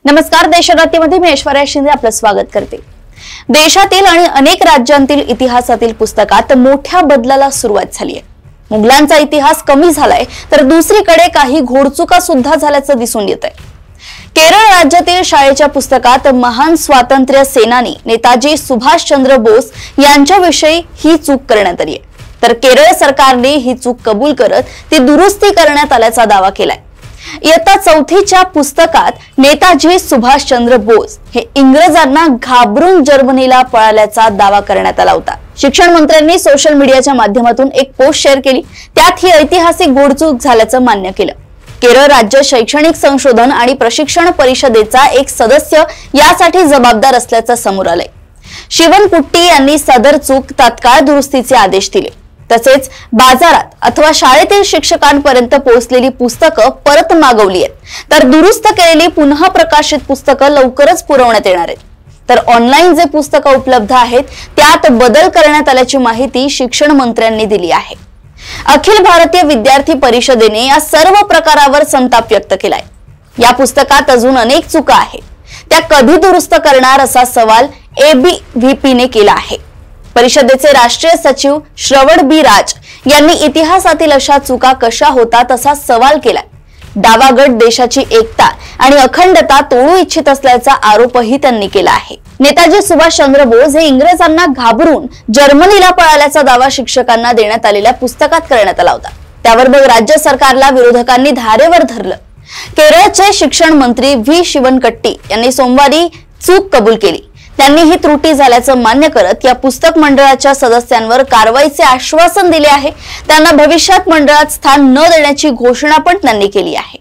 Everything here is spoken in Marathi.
नमस्कार, देशरात्रीमध्ये मी ऐश्वर्या शिंदे आपलं स्वागत करते। देशातील आणि अनेक राज्यांतील इतिहासातील पुस्तकात मोठ्या बदलाला सुरुवात झाली आहे। मुघलांचा इतिहास कमी झालाय तर दुसरीकडे काही घोडचुका सुद्धा झाल्याचं दिसून येतंय। केरळ राज्यातील शाळेच्या पुस्तकात महान स्वातंत्र्य सेनानी नेताजी सुभाषचंद्र बोस यांच्याविषयी ही चूक करण्यात आली आहे, तर केरळ सरकारने ही चूक कबूल करत ती दुरुस्ती करण्यात आल्याचा दावा केलाय। इयत्ता 4थीच्या पुस्तकात नेताजी सुभाषचंद्र बोस हे इंग्रजांना घाबरून जर्मनीला पळाल्याचा दावा करण्यात आला होता। शिक्षण मंत्र्यांनी सोशल मीडियाच्या माध्यमातून एक पोस्ट शेअर केली, त्यात ही ऐतिहासिक घोडचूक झाल्याचं मान्य केलं। केरळ राज्य शैक्षणिक संशोधन आणि प्रशिक्षण परिषदेचा एक सदस्य यासाठी जबाबदार असल्याचं समोर आलंय। शिवनकुट्टी यांनी सदर चूक तात्काळ दुरुस्तीचे आदेश दिले। तसेच बाजारात अथवा शाळेतील शिक्षकांपर्यंत पोहोचलेली पुस्तकं परत मागवली आहेत, तर दुरुस्त केलेली पुन्हा प्रकाशित पुस्तकं लवकरच पुरवण्यात येणार आहेत। तर ऑनलाईन जे पुस्तकं उपलब्ध आहेत त्यात बदल करण्यात आल्याची माहिती शिक्षण मंत्र्यांनी दिली आहे। अखिल भारतीय विद्यार्थी परिषदेने या सर्व प्रकारावर संताप व्यक्त केलाय। या पुस्तकात अजून अनेक चुका आहेत, त्या कधी दुरुस्त करणार असा सवाल एबीव्हीपीने केला आहे। परिषदेचे राष्ट्रीय सचिव श्रवण बी राज यांनी इतिहासातील अशा चुका कशा होतात असा सवाल केलाय। डावा गट देशाची एकता आणि अखंडता तोडू इच्छित असल्याचा आरोपही त्यांनी केला आहे। नेताजी सुभाषचंद्र बोस हे इंग्रजांना घाबरून जर्मनीला पळाल्याचा दावा शिक्षकांना देण्यात आलेल्या पुस्तकात करण्यात आला होता। त्यावर मग राज्य सरकारला विरोधकांनी धारेवर धरलं। केरळचे शिक्षण मंत्री व्ही शिवनकट्टी यांनी सोमवारी चूक कबूल केली। त्यांनी ही त्रुटी झाल्याचं मान्य करत या पुस्तक मंडळाच्या सदस्यांवर कारवाईचे आश्वासन दिले आहे। त्यांना भविष्यात मंडळात स्थान न देण्याची घोषणा पण त्यांनी केली आहे।